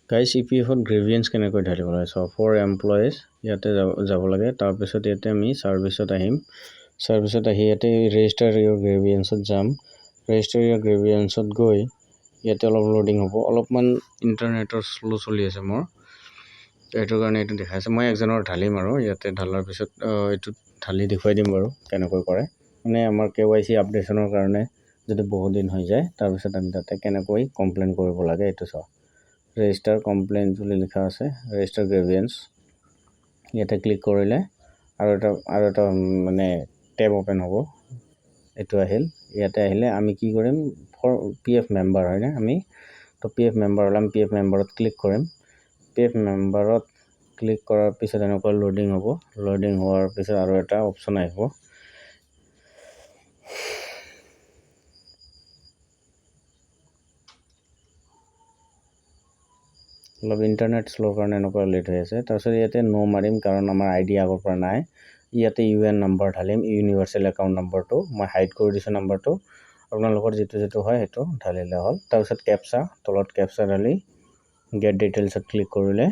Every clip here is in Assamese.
গাইজ ইপিএফত গ্ৰেভিয়েঞ্চ কেনেকৈ ঢালিব লাগে ফৰ এমপ্লয়িজ ইয়াতে যাব লাগে তাৰপিছত ইয়াতে আমি ছাৰ্ভিচত আহিম ছাৰ্ভিচত আহি ইয়াতে ৰেজিষ্টাৰ ইয়ৰ গ্ৰেভিয়েঞ্চত যাম ৰেজিষ্টাৰ ইয়ৰ গ্ৰেভিয়েঞ্চত গৈ ইয়াতে অলপ লোডিং হ'ব অলপমান ইণ্টাৰনেটৰ শ্ল' চলি আছে মোৰ এইটো কাৰণে এইটো দেখাই আছে মই একজনৰ ঢালিম আৰু ইয়াতে ঢালাৰ পিছত এইটো ঢালি দেখুৱাই দিম বাৰু কেনেকৈ কৰে মানে আমাৰ KYC আপডেশ্যনৰ কাৰণে যদি বহুত দিন হৈ যায় তাৰপিছত আমি তাতে কেনেকৈ কমপ্লেইন কৰিব লাগে এইটো চাওঁ ৰেজিষ্টাৰ কমপ্লেইন বুলি লিখা আছে ৰেজিষ্টাৰ গ্ৰেভিয়েঞ্চ ইয়াতে ক্লিক কৰিলে আৰু এটা মানে টেব ওপেন হ'ব এইটো আহিল ইয়াতে আহিলে আমি কি কৰিম ফৰ PF মেম্বাৰ হয় না আমি তো PF মেম্বাৰ হ'লে আমি PF মেম্বাৰত ক্লিক কৰিম PF মেম্বাৰত ক্লিক কৰাৰ পিছত এনেকুৱা লোডিং হ'ব লোডিং হোৱাৰ পিছত আৰু এটা অপশ্যন আহিব অলপ ইণ্টাৰনেট শ্ল' কাৰণে এনেকুৱা লেট হৈ আছে তাৰপিছত ইয়াতে নো মাৰিম কাৰণ আমাৰ ID আগৰ পৰা নাই ইয়াতে UN নাম্বাৰ ঢালিম ইউনিভাৰ্চেল একাউণ্ট নাম্বাৰটো মই হাইড কৰি দিছোঁ নাম্বাৰটো আপোনালোকৰ যিটো হয় সেইটো ঢালিলে হ'ল তাৰপিছত কেপচা তলত কেপচা ঢালি গেট ডিটেইলছত ক্লিক কৰিলে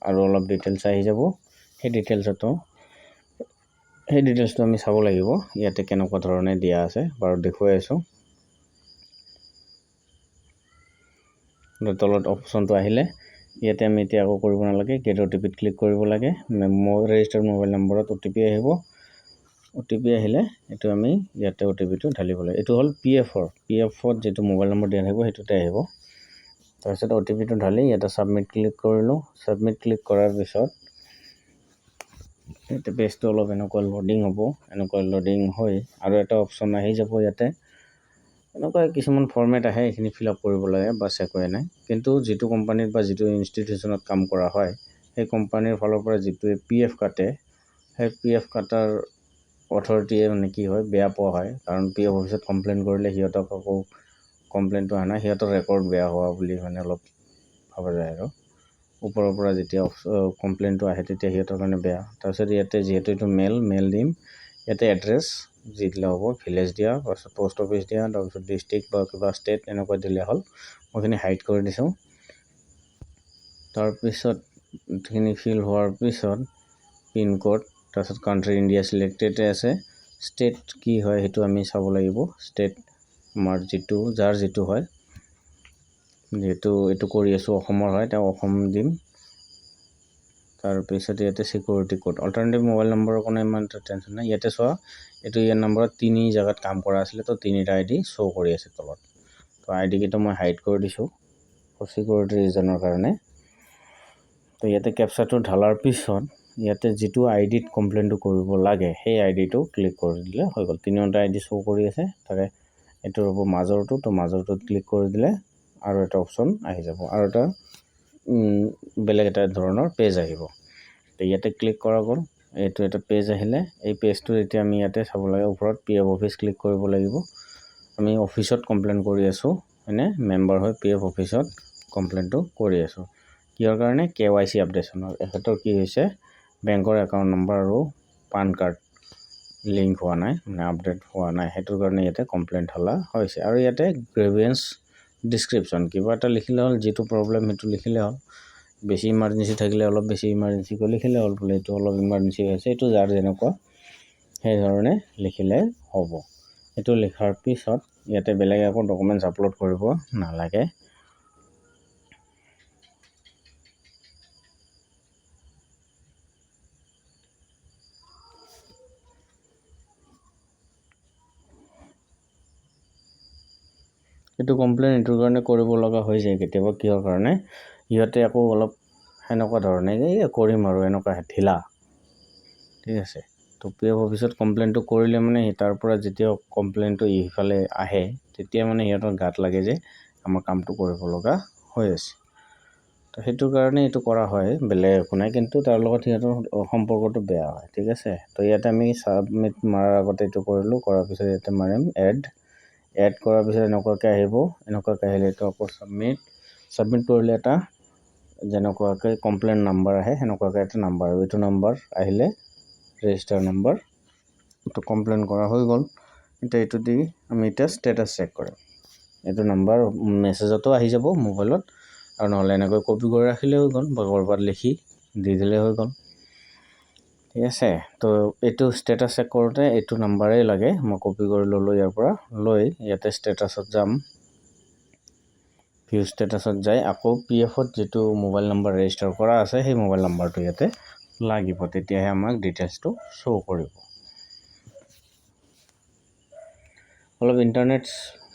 আৰু অলপ ডিটেইলছ আহি যাব সেই ডিটেইলছটো আমি চাব লাগিব ইয়াতে কেনেকুৱা ধৰণে দিয়া আছে বাৰু দেখুৱাই আছোঁ তলত অপশ্যনটো আহিলে ইয়াতে আমি এতিয়া আকৌ কৰিব নালাগে গেট OTPত ক্লিক কৰিব লাগে ৰেজিষ্টাৰ্ড মোবাইল নম্বৰত OTP আহিব OTP আহিলে এইটো আমি ইয়াতে OTPটো ঢালিব লাগে এইটো হ'ল PFত যিটো মোবাইল নম্বৰ দিয়া থাকিব সেইটোতে আহিব তাৰপিছত OTPটো ঢালি ইয়াতে ছাবমিট ক্লিক কৰিলোঁ ছাবমিট ক্লিক কৰাৰ পিছত ইয়াতে পেজটো অলপ এনেকুৱা লোডিং হ'ব এনেকুৱা লোডিং হৈ আৰু এটা অপশ্যন আহি যাব ইয়াতে এনেকুৱা কিছুমান ফৰ্মেট আহে এইখিনি ফিল আপ কৰিব লাগে বাছ একোৱে নাই কিন্তু যিটো কোম্পানীত বা যিটো ইনষ্টিটিউশ্যনত কাম কৰা হয় সেই কোম্পানীৰ ফালৰ পৰা যিটো PF কাটে সেই PF কাটাৰ অথৰিটিয়ে মানে কি হয় বেয়া পোৱা হয় কাৰণ PF অফিচত কমপ্লেইন কৰিলে সিহঁতক আকৌ কমপ্লেইনটো আনা সিহঁতৰ ৰেকৰ্ড বেয়া হোৱা বুলি মানে অলপ ভাবা যায় আৰু ওপৰৰ পৰা যেতিয়া কমপ্লেইনটো আহে তেতিয়া সিহঁতৰ কাৰণে বেয়া তাৰপিছত ইয়াতে যিহেতু এইটো মেল দিম ইয়াতে এড্ৰেছ যি দিলে হ'ব ভিলেজ দিয়া তাৰপিছত পোষ্ট অফিচ দিয়া তাৰপিছত ডিষ্ট্ৰিক্ট বা কিবা ষ্টেট এনেকুৱা দিলে হ'ল মইখিনি হাইড কৰি দিছোঁ তাৰপিছত এইখিনি ফিল হোৱাৰ পিছত পিনক'ড তাৰপিছত কাণ্ট্ৰি ইণ্ডিয়া চিলেক্টেড আছে ষ্টেট কি হয় সেইটো আমি চাব লাগিব ষ্টেট আমাৰ যাৰ যিটো হয় যিহেতু এইটো কৰি আছোঁ অসমৰ হয় তেওঁ অসম দিম তাৰপিছত ইয়াতে চিকিউৰিটি কোড অল্টাৰনেটিভ মোবাইল নম্বৰৰ কোনো ইমান টেনশ্যন নাই ইয়াতে চোৱা এইটো ইয়াৰ নম্বৰত 3 জেগাত কাম কৰা আছিলে তো 3টা ID শ্ব' কৰি আছে তলত তো ID কেইটা মই হাইড কৰি দিছোঁ চিকিউৰিটি ৰিজনৰ কাৰণে তো ইয়াতে কেপচাটো ঢালাৰ পিছত ইয়াতে যিটো IDত কমপ্লেইনটো কৰিব লাগে সেই IDটো ক্লিক কৰি দিলে হৈ গ'ল 3টা ID শ্ব' কৰি আছে তাৰে এইটো হ'ব মাজৰটোত ক্লিক কৰি দিলে আৰু এটা অপশ্যন আহি যাব আৰু এটা বেলেগ এটা ধৰণৰ পেজ আহিব তো ইয়াতে ক্লিক কৰা গ'ল এইটো এটা পেজ আহিলে এই পেজটো এতিয়া আমি ইয়াতে চাব লাগে ওপৰত PF অফিচ ক্লিক কৰিব লাগিব আমি অফিচত কমপ্লেইন কৰি আছোঁ হয়নে মেম্বাৰ হৈ PF অফিচত কমপ্লেইনটো কৰি আছোঁ কিহৰ কাৰণে KYC আপডেশ্যনৰ এখেতৰ কি হৈছে বেংকৰ একাউণ্ট নম্বৰ আৰু পান কাৰ্ড লিংক হোৱা নাই মানে আপডেট হোৱা নাই সেইটোৰ কাৰণে ইয়াতে কমপ্লেইন ঢালা হৈছে আৰু ইয়াতে গ্ৰেভিয়েঞ্চ ডিছক্ৰিপশ্যন কিবা এটা লিখিলে হ'ল যিটো প্ৰব্লেম সেইটো লিখিলে হ'ল বেছি ইমাৰ্জেঞ্চি থাকিলে অলপ বেছি ইমাৰ্জেঞ্চিকৈ লিখিলে হ'ল বোলে এইটো অলপ ইমাৰ্জেঞ্চি হৈছে এইটো যাৰ যেনেকুৱা সেইধৰণে লিখিলে হ'ব এইটো লিখাৰ পিছত ইয়াতে বেলেগ একো ডকুমেণ্টছ আপলোড কৰিব নালাগে এইটো কমপ্লেইন এইটোৰ কাৰণে কৰিব লগা হৈ যায় কেতিয়াবা কিহৰ কাৰণে ইহঁতে আকৌ অলপ সেনেকুৱা ধৰণে কৰিম আৰু এনেকুৱা ঢিলা ঠিক আছে তো PF অফিচত কমপ্লেইনটো কৰিলে মানে তাৰ পৰা যেতিয়া কমপ্লেইনটো ইফালে আহে তেতিয়া মানে সিহঁতৰ গাত লাগে যে আমাৰ কামটো কৰিব লগা হৈ আছে তো সেইটো কাৰণে এইটো কৰা হয় বেলেগ একো নাই কিন্তু তাৰ লগত সিহঁতৰ সম্পৰ্কটো বেয়া হয় ঠিক আছে তো ইয়াতে আমি ছাবমিট মাৰাৰ আগতে এইটো কৰিলোঁ কৰাৰ পিছত ইয়াতে মাৰিম এড কৰাৰ পিছত এনেকুৱাকৈ আহিলে এইটো আকৌ ছাবমিট কৰিলে এটা যেনেকুৱাকৈ কমপ্লেইন নাম্বাৰ আহে সেনেকুৱাকৈ এটা নাম্বাৰ আৰু এইটো নাম্বাৰ আহিলে ৰেজিষ্টাৰ নাম্বাৰ এইটো কমপ্লেইন কৰা হৈ গ'ল এতিয়া এইটো দি আমি এতিয়া ষ্টেটাছ চেক কৰিম এইটো নাম্বাৰ মেছেজতো আহি যাব মোবাইলত আৰু নহ'লে এনেকৈ কপি কৰি ৰাখিলে হৈ গ'ল বা ক'ৰবাত লিখি দি দিলে হৈ গ'ল ঠিক আছে তো এইটো ষ্টেটাছ চেক কৰোঁতে এইটো নাম্বাৰেই লাগে মই কপি কৰি ল'লোঁ ইয়াৰ পৰা লৈ ইয়াতে ষ্টেটাছত যাম ভিউ ষ্টেটাছত যাই আকৌ PF-ত যিটো মোবাইল নম্বৰ ৰেজিষ্টাৰ কৰা আছে সেই মোবাইল নম্বৰটো ইয়াতে লাগিব তেতিয়াহে আমাক ডিটেইলছটো শ্ব' কৰিব অলপ ইণ্টাৰনেট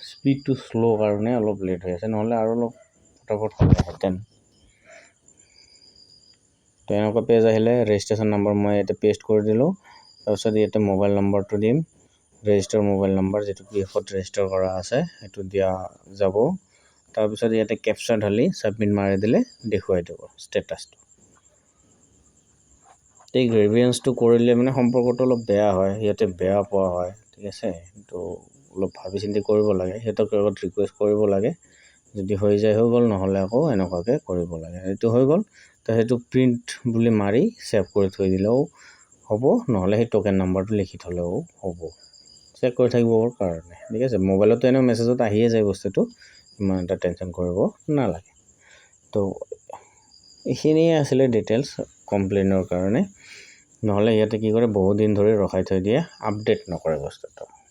স্পীডটো শ্ল' কাৰণে অলপ লেট হৈ আছে নহ'লে আৰু অলপ ফটাফট হ'লেহেঁতেন তো এনেকুৱা পেজ আহিলে ৰেজিষ্ট্ৰেশ্যন নম্বৰ মই ইয়াতে পেষ্ট কৰি দিলোঁ তাৰপিছত ইয়াতে মোবাইল নম্বৰটো দিম ৰেজিষ্টাৰ মোবাইল নম্বৰ যিটো PF-ত ৰেজিষ্টাৰ কৰা আছে সেইটো দিয়া যাব তাৰপিছত ইয়াতে কেপচা ঢালি ছাবমিট মাৰি দিলে দেখুৱাই দিব ষ্টেটাছটো এই গ্ৰেভিয়েন্সটো কৰিলে মানে সম্পৰ্কটো অলপ বেয়া হয় ইয়াতে বেয়া পোৱা হয় ঠিক আছে তো অলপ ভাবি চিন্তি কৰিব লাগে সিহঁতক লগত ৰিকুৱেষ্ট কৰিব লাগে যদি হৈ যায় হৈ গ'ল নহ'লে আকৌ এনেকুৱাকৈ কৰিব লাগে সেইটো হৈ গ'ল তো সেইটো প্ৰিণ্ট বুলি মাৰি ছেভ কৰি থৈ দিলেও হ'ব নহ'লে সেই ট'কেন নম্বৰটো লিখি থ'লেও হ'ব চেক কৰি থাকিবৰ কাৰণে ঠিক আছে মোবাইলতো এনেও মেছেজত আহিয়ে যায় বস্তুটো ইমান এটা টেনশ্যন কৰিব নালাগে তো এইখিনিয়ে আছিলে ডিটেইলছ কমপ্লেইনৰ কাৰণে নহ'লে ইয়াতে কি কৰে বহুত দিন ধৰি ৰখাই থৈ দিয়ে আপডেট নকৰে বস্তুটো